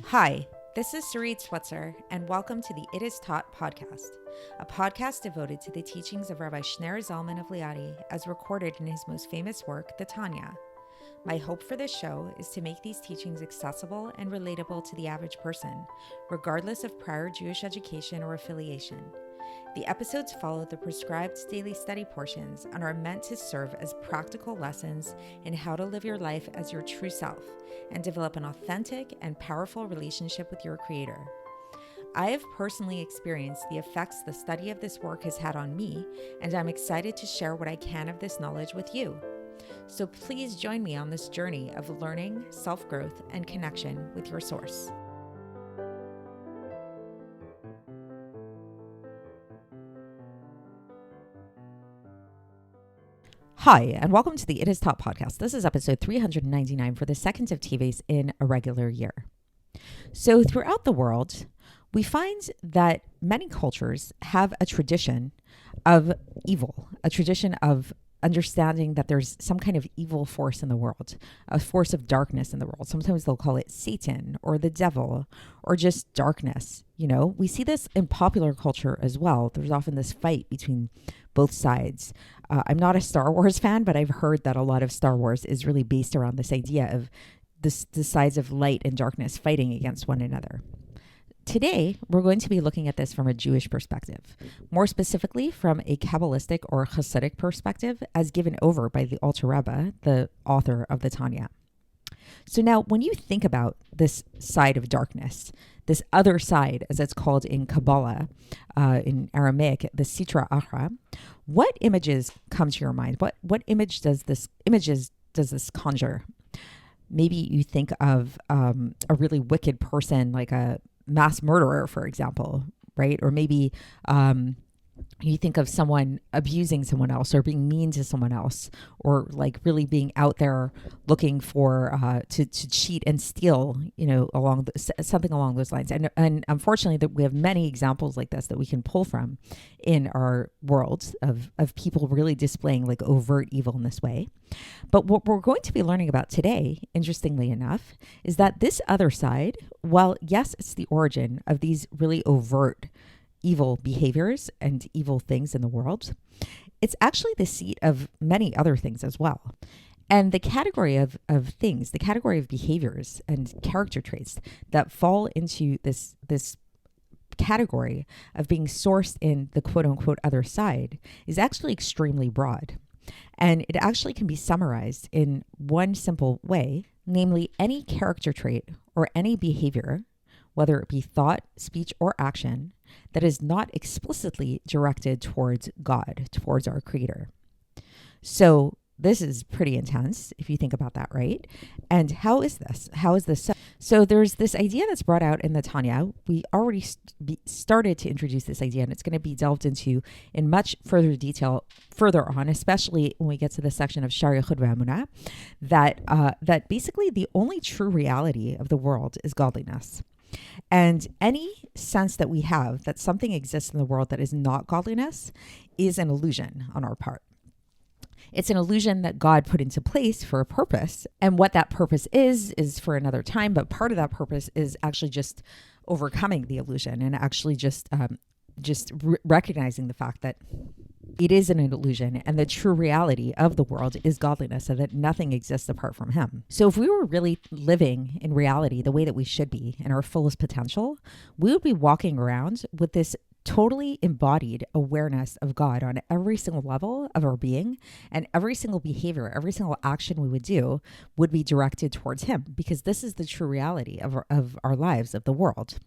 Hi, this is Sarit Switzer, and welcome to the It Is Taught podcast, a podcast devoted to the teachings of Rabbi Shneur Zalman of Liadi as recorded in his most famous work, the Tanya. My hope for this show is to make these teachings accessible and relatable to the average person, regardless of prior Jewish education or affiliation. The episodes follow the prescribed daily study portions and are meant to serve as practical lessons in how to live your life as your true self and develop an authentic and powerful relationship with your Creator. I have personally experienced the effects the study of this work has had on me, and I'm excited to share what I can of this knowledge with you. So please join me on this journey of learning, self-growth, and connection with your source. Hi, and welcome to the It Is Taught podcast. This is episode 399 for the second of Teves in a regular year. So throughout the world, we find that many cultures have a tradition of evil, a tradition of understanding that there's some kind of evil force in the world, a force of darkness in the world. Sometimes they'll call it Satan or the devil or just darkness. You know, we see this in popular culture as well. There's often this fight between both sides. I'm not a Star Wars fan, but I've heard that a lot of Star Wars is really based around this idea of the sides of light and darkness fighting against one another. Today, we're going to be looking at this from a Jewish perspective, more specifically from a Kabbalistic or Hasidic perspective as given over by the Alter Rebbe, the author of the Tanya. So now, when you think about this side of darkness, this other side, as it's called in Kabbalah, in Aramaic, the Sitra Achra, what images come to your mind? What images does this conjure? Maybe you think of a really wicked person, like a mass murderer, for example, right? Or maybe you think of someone abusing someone else or being mean to someone else, or like really being out there looking for to cheat and steal, you know, something along those lines. And unfortunately, that we have many examples like this that we can pull from in our world of people really displaying like overt evil in this way. But what we're going to be learning about today, interestingly enough, is that this other side, while yes, it's the origin of these really overt evil behaviors and evil things in the world, it's actually the seat of many other things as well. And the category of things, the category of behaviors and character traits that fall into this category of being sourced in the quote unquote other side is actually extremely broad. And it actually can be summarized in one simple way, namely any character trait or any behavior, whether it be thought, speech, or action, that is not explicitly directed towards God, towards our Creator. So this is pretty intense if you think about that, right? And how is this? How is this so? So there's this idea that's brought out in the Tanya. We already started to introduce this idea, and it's going to be delved into in much further detail further on, especially when we get to the section of Shar Yechud Ve'emunah, that basically the only true reality of the world is godliness. And any sense that we have that something exists in the world that is not godliness is an illusion on our part. It's an illusion that God put into place for a purpose. And what that purpose is for another time. But part of that purpose is actually just overcoming the illusion and actually just recognizing the fact that it is an illusion and the true reality of the world is godliness, and that nothing exists apart from Him. So if we were really living in reality the way that we should be in our fullest potential, we would be walking around with this totally embodied awareness of God on every single level of our being, and every single behavior, every single action we would do would be directed towards Him, because this is the true reality of our lives, of the world.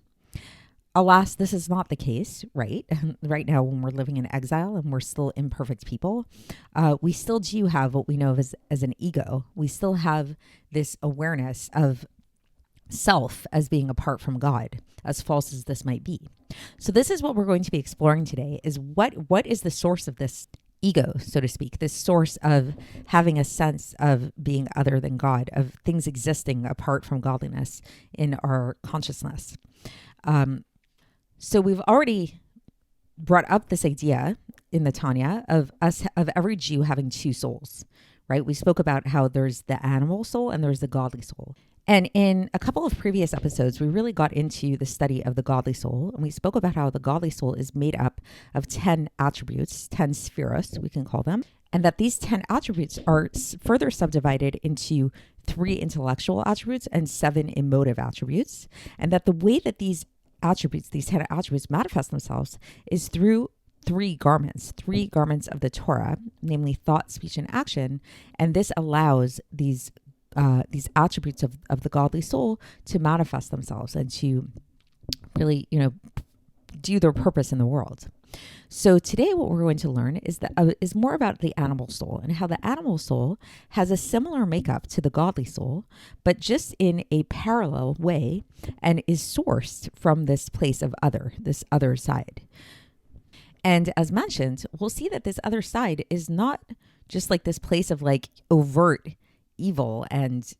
Alas, this is not the case, right? Right now, when we're living in exile and we're still imperfect people, we still do have what we know of as an ego. We still have this awareness of self as being apart from God, as false as this might be. So this is what we're going to be exploring today, is what is the source of this ego, so to speak, this source of having a sense of being other than God, of things existing apart from godliness in our consciousness. So we've already brought up this idea in the Tanya of every Jew having two souls, right? We spoke about how there's the animal soul and there's the godly soul. And in a couple of previous episodes, we really got into the study of the godly soul. And we spoke about how the godly soul is made up of 10 attributes, 10 spheros, we can call them. And that these 10 attributes are further subdivided into 3 intellectual attributes and 7 emotive attributes. And that the way that these attributes, these 10 attributes manifest themselves is through 3 garments of the Torah, namely thought, speech, and action. And this allows these attributes of the godly soul to manifest themselves and to really, do their purpose in the world. So today what we're going to learn is more about the animal soul and how the animal soul has a similar makeup to the godly soul, but just in a parallel way, and is sourced from this place of this other side. And as mentioned, we'll see that this other side is not just like this place of like overt evil and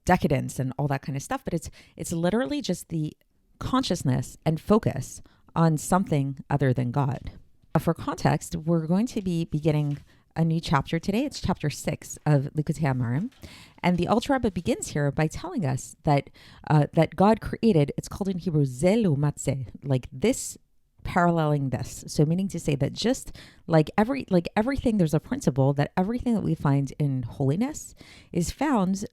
decadence and all that kind of stuff, but it's literally just the consciousness and focus on something other than God. For context, we're going to be beginning a new chapter today. It's chapter 6 of Likkutei Amarim. And the Alter Rebbe begins here by telling us that God created, it's called in Hebrew, ze l'umat ze, like this paralleling this. So meaning to say that just like everything, there's a principle that everything that we find in holiness is found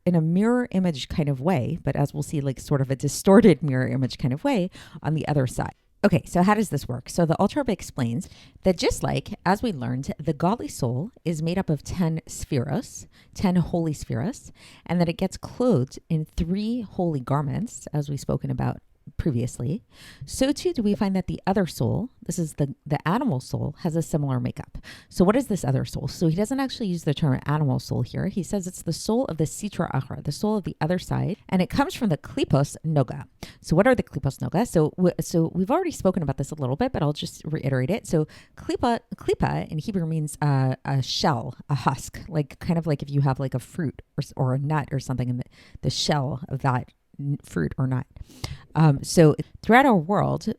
in a mirror image kind of way, but as we'll see, like sort of a distorted mirror image kind of way on the other side. Okay, so how does this work? So the Alter Rebbe explains that just like, as we learned, the godly soul is made up of 10 spheros, 10 holy spheros, and that it gets clothed in 3 holy garments, as we've spoken about previously. So too do we find that the other soul, this is the animal soul, has a similar makeup. So what is this other soul? So he doesn't actually use the term animal soul here. He says it's the soul of the sitra achra, the soul of the other side, and it comes from the klipos noga. So what are the klipos noga? So we've already spoken about this a little bit, but I'll just reiterate it. So klipa in Hebrew means a shell, a husk, like kind of like if you have like a fruit or a nut or something in the shell of that fruit or nut. So throughout our world,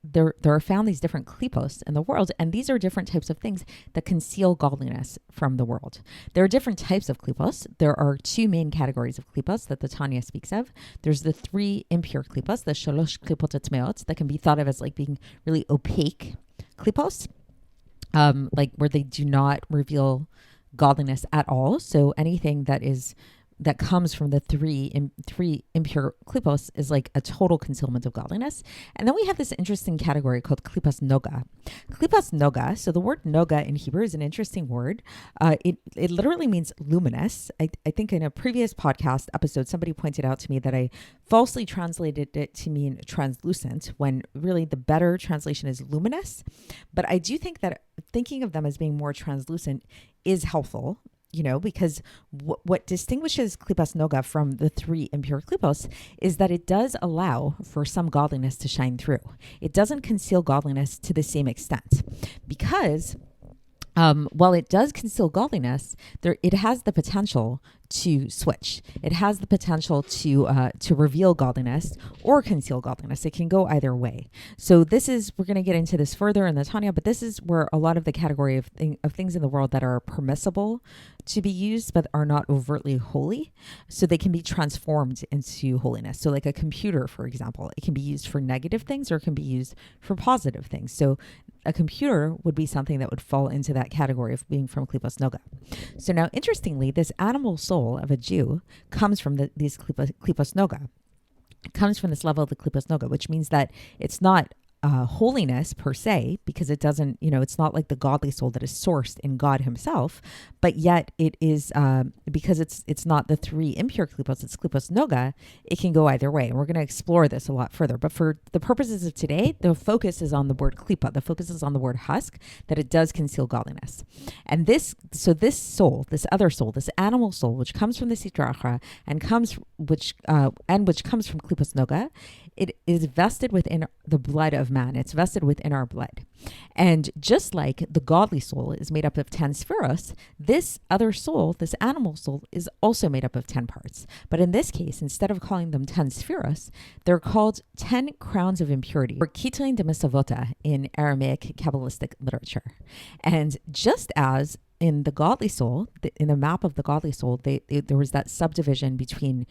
there are found these different klipos in the world, and these are different types of things that conceal godliness from the world. There are different types of klipos. There are 2 main categories of klipos that the Tanya speaks of. There's the 3 impure klipos, the shalosh klipot atmeot, that can be thought of as like being really opaque klipos, like where they do not reveal godliness at all. So anything that comes from the 3 impure klipos is like a total concealment of godliness. And then we have this interesting category called klipas noga. Klipas noga, so the word noga in Hebrew is an interesting word. It literally means luminous. I think in a previous podcast episode, somebody pointed out to me that I falsely translated it to mean translucent, when really the better translation is luminous. But I do think that thinking of them as being more translucent is helpful, because what distinguishes klipas noga from the 3 impure klipos is that it does allow for some godliness to shine through. It doesn't conceal godliness to the same extent, because while it does conceal godliness, it has the potential to switch. It has the potential to reveal godliness or conceal godliness. It can go either way. So we're going to get into this further in the Tanya, but this is where a lot of the category of things in the world that are permissible to be used but are not overtly holy, so they can be transformed into holiness. So like a computer, for example, it can be used for negative things or it can be used for positive things. So a computer would be something that would fall into that category of being from klipos noga. So now, interestingly, this animal soul of a Jew comes from these klipos noga. It comes from this level of the klipos noga, which means that it's not holiness per se, because it doesn't, it's not like the godly soul that is sourced in God himself, but yet it is, because it's not the 3 impure klipos, it's klipos noga, it can go either way. And we're going to explore this a lot further. But for the purposes of today, the focus is on the word klipa. The focus is on the word husk, that it does conceal godliness. And this soul, this other soul, this animal soul, which comes from the sitra achra and which comes from klipos noga, it is vested within the blood of man. It's vested within our blood. And just like the godly soul is made up of 10 spheros, this other soul, this animal soul, is also made up of 10 parts. But in this case, instead of calling them 10 spheros, they're called 10 crowns of impurity, or kitrin de mesavota in Aramaic Kabbalistic literature. And just as in the godly soul, in the map of the godly soul, there was that subdivision between,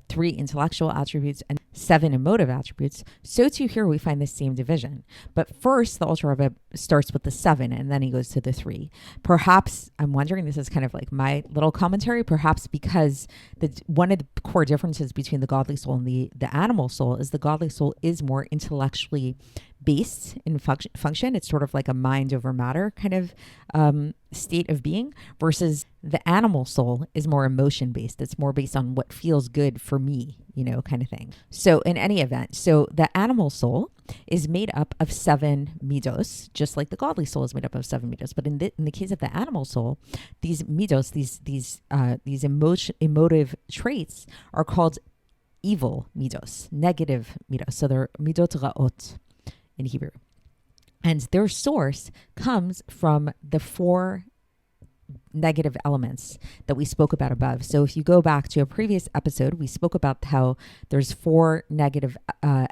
3 intellectual attributes and 7 emotive attributes. So too here we find the same division. But first, the Alter Rebbe starts with the 7, and then he goes to the 3. Perhaps, I'm wondering, this is kind of like my little commentary, perhaps because one of the core differences between the godly soul and the animal soul is the godly soul is more intellectually based in function. It's sort of like a mind over matter kind of state of being, versus the animal soul is more emotion based. It's more based on what feels good for me, kind of thing. So in any event, so the animal soul is made up of 7 midos, just like the godly soul is made up of 7 midos. But in the case of the animal soul, these midos, these emotive traits are called evil midos, negative midos. So they're midot ra'ot in Hebrew. And their source comes from the 4 negative elements that we spoke about above. So if you go back to a previous episode, we spoke about how there's 4 negative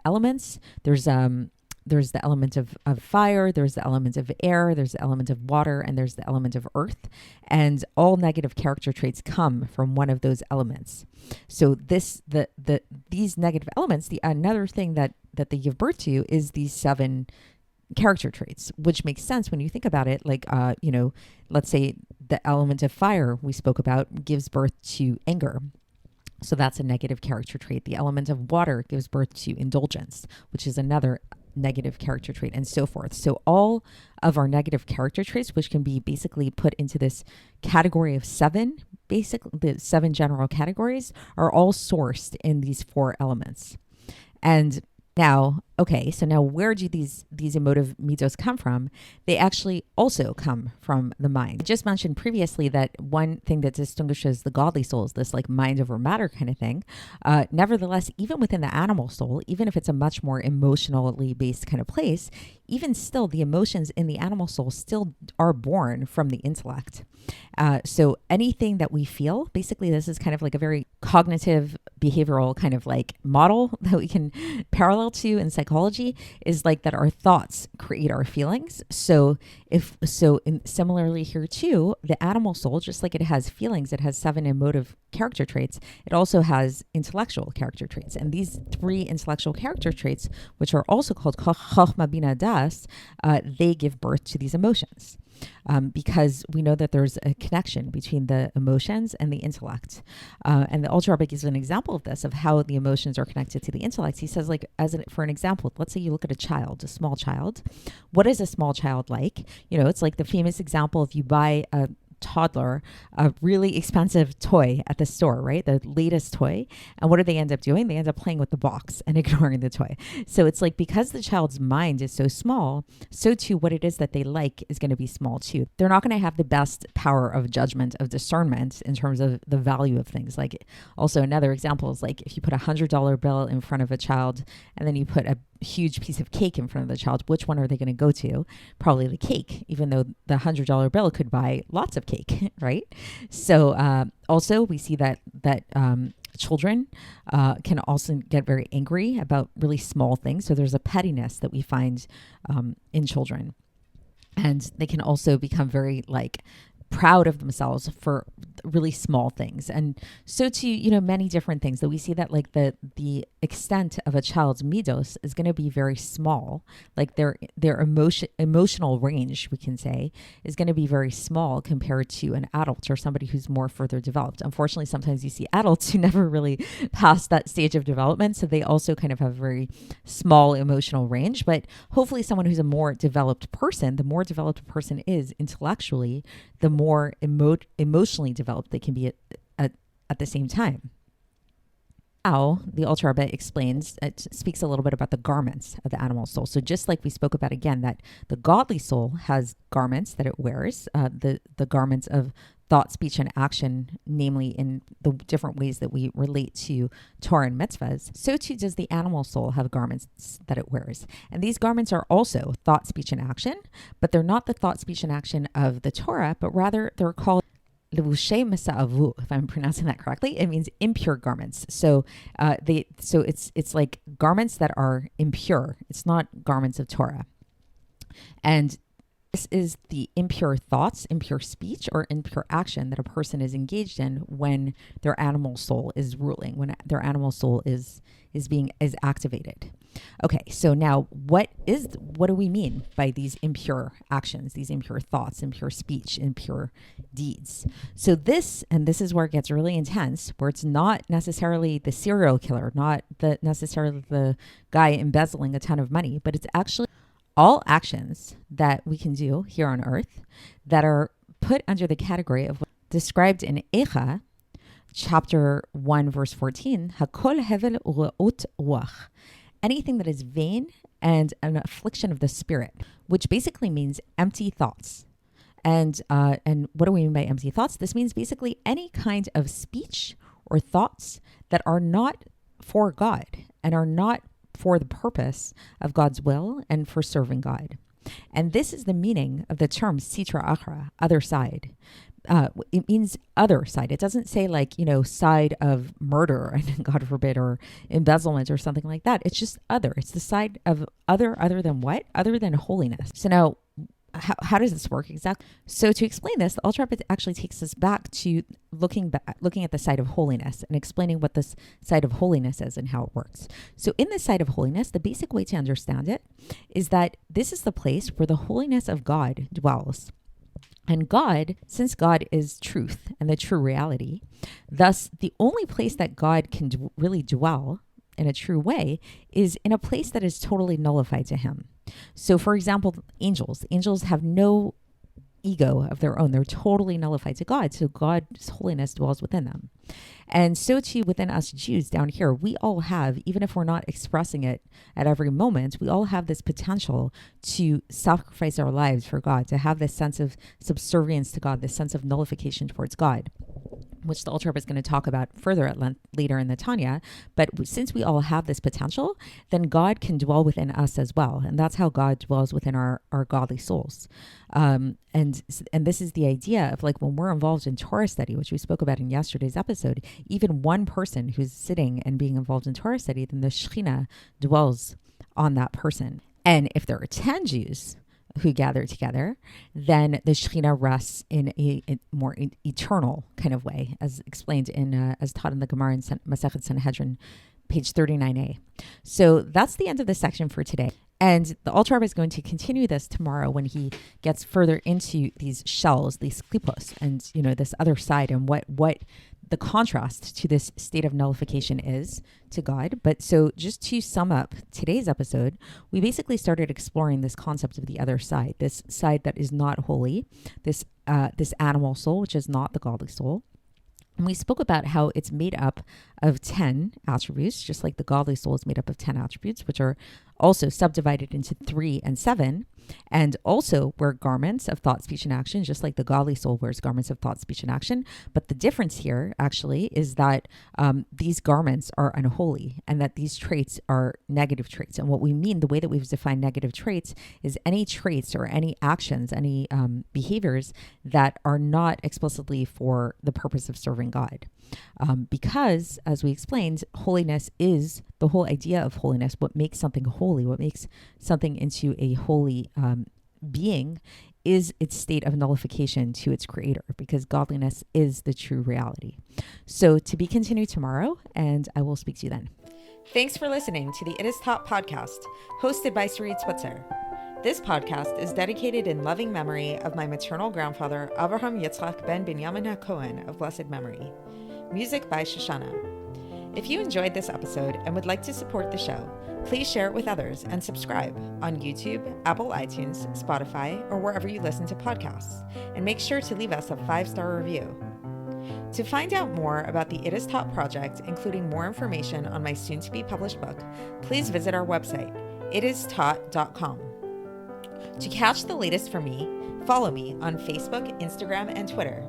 elements. There's the element of fire, there's the element of air, there's the element of water, and there's the element of earth. And all negative character traits come from one of those elements. So these negative elements, another thing that they give birth to is these 7 character traits, which makes sense when you think about it. Like, let's say the element of fire we spoke about gives birth to anger. So that's a negative character trait. The element of water gives birth to indulgence, which is another negative character trait, and so forth. So all of our negative character traits, which can be basically put into this category of 7, basically the 7 general categories, are all sourced in these 4 elements. And now, so now where do these emotive midos come from? They actually also come from the mind. I just mentioned previously that one thing that distinguishes the godly soul is this like mind over matter kind of thing. Nevertheless, even within the animal soul, even if it's a much more emotionally based kind of place, even still the emotions in the animal soul still are born from the intellect. So anything that we feel, basically this is kind of like a very cognitive behavioral kind of like model that we can parallel to in psychology, is like that our thoughts create our feelings. So similarly here too, the animal soul, just like it has feelings, it has 7 emotive character traits. It also has intellectual character traits. And these 3 intellectual character traits, which are also called chokhmah bina das, they give birth to these emotions. Because we know that there's a connection between the emotions and the intellect. And the Alter Rebbe gives an example of this, of how the emotions are connected to the intellect. He says, like, for an example, let's say you look at a small child. What is a small child like? It's like the famous example, if you buy a toddler a really expensive toy at the store, right? The latest toy. And what do they end up doing? They end up playing with the box and ignoring the toy. So it's like, because the child's mind is so small, so too what it is that they like is going to be small too. They're not going to have the best power of judgment, of discernment in terms of the value of things. Like, also another example is like if you put $100 bill in front of a child and then you put a huge piece of cake in front of the child, which one are they going to go to? Probably the cake, even though the $100 bill could buy lots of cake, right? So also we see that children can also get very angry about really small things. So there's a pettiness that we find in children, and they can also become very proud of themselves for really small things. And so too, many different things that we see that the extent of a child's midos is going to be very small. Like their emotional range, we can say, is going to be very small compared to an adult or somebody who's more further developed. Unfortunately, sometimes you see adults who never really pass that stage of development. So they also kind of have a very small emotional range, but hopefully someone who's a more developed person, the more developed a person is intellectually, the more emotionally developed they can be at the same time. Now, the Alter Rebbe explains, it speaks a little bit about the garments of the animal soul. So just like we spoke about again, that the godly soul has garments that it wears, the garments of thought, speech, and action, namely in the different ways that we relate to Torah and mitzvahs. So too does the animal soul have garments that it wears. And these garments are also thought, speech, and action, but they're not the thought, speech, and action of the Torah, but rather they're called Levushay Mesa'avu, if I'm pronouncing that correctly. It means impure garments. So it's like garments that are impure. It's not garments of Torah. And This is the impure thoughts, impure speech, or impure action that a person is engaged in when their animal soul is ruling, when their animal soul is activated. Okay, so now what do we mean by these impure actions, these impure thoughts, impure speech, impure deeds? So this is where it gets really intense, where it's not necessarily the serial killer, not necessarily the guy embezzling a ton of money, but it's actually all actions that we can do here on earth that are put under the category of what's described in Eicha, chapter 1, verse 14, Hakol hevel u're'ut ruach, anything that is vain and an affliction of the spirit, which basically means empty thoughts. And what do we mean by empty thoughts? This means basically any kind of speech or thoughts that are not for God and are not for the purpose of God's will and for serving God. And this is the meaning of the term sitra achra, other side. It means other side. It doesn't say side of murder and God forbid, or embezzlement or something like that. It's just other. It's the side of other than what? Other than holiness. So now, how does this work exactly? So to explain this, the Alter Rebbe actually takes us back to looking at the side of holiness and explaining what this side of holiness is and how it works. So in this side of holiness, the basic way to understand it is that this is the place where the holiness of God dwells. And God, since God is truth and the true reality, thus the only place that God can really dwell in a true way is in a place that is totally nullified to him. So for example, angels have no ego of their own. They're totally nullified to God. So God's holiness dwells within them. And so too within us Jews down here, we all have, even if we're not expressing it at every moment, we all have this potential to sacrifice our lives for God, to have this sense of subservience to God, this sense of nullification towards God, which the Alter Rebbe is going to talk about further at length later in the Tanya. But since we all have this potential, then God can dwell within us as well. And that's how God dwells within our godly souls. And this is the idea of when we're involved in Torah study, which we spoke about in yesterday's episode, even one person who's sitting and being involved in Torah study, then the Shekhinah dwells on that person. And if there are 10 Jews who gather together, then the Shekhinah rests in a more eternal kind of way, as explained as taught in the Gemara in Masechet Sanhedrin, page 39a. So that's the end of this section for today. And the Alter Rebbe is going to continue this tomorrow when he gets further into these shells, these klipos, and this other side, and what the contrast to this state of nullification is to God. But so just to sum up today's episode, we basically started exploring this concept of the other side, this side that is not holy, this animal soul, which is not the godly soul. And we spoke about how it's made up of 10 attributes, just like the godly soul is made up of 10 attributes, which are also subdivided into 3 and 7, and also wear garments of thought, speech, and action, just like the godly soul wears garments of thought, speech, and action. But the difference here actually is that these garments are unholy and that these traits are negative traits. And what we mean, the way that we've defined negative traits, is any traits or any actions, any behaviors that are not explicitly for the purpose of serving God. Because, as we explained, holiness is the whole idea of holiness. What makes something holy, what makes something into a holy being, is its state of nullification to its creator, because godliness is the true reality. So to be continued tomorrow, and I will speak to you then. Thanks for listening to the It Is Taught podcast, hosted by Sarit Switzer. This podcast is dedicated in loving memory of my maternal grandfather, Avraham Yitzchak ben Binyamin HaKohen of blessed memory. Music by Shoshana. If you enjoyed this episode and would like to support the show, please share it with others and subscribe on YouTube, Apple iTunes, Spotify, or wherever you listen to podcasts. And make sure to leave us a 5-star review. To find out more about the It Is Taught project, including more information on my soon-to-be published book, please visit our website, itistaught.com. To catch the latest from me, follow me on Facebook, Instagram, and Twitter.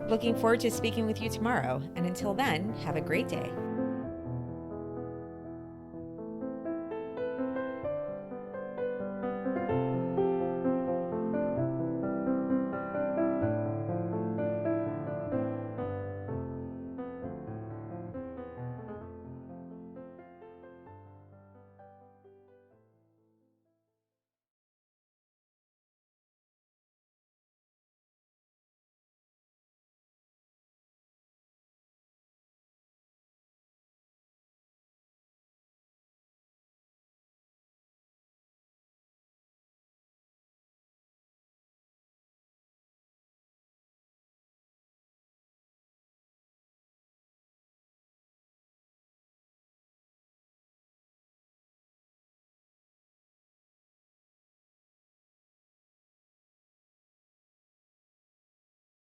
Looking forward to speaking with you tomorrow, and until then, have a great day.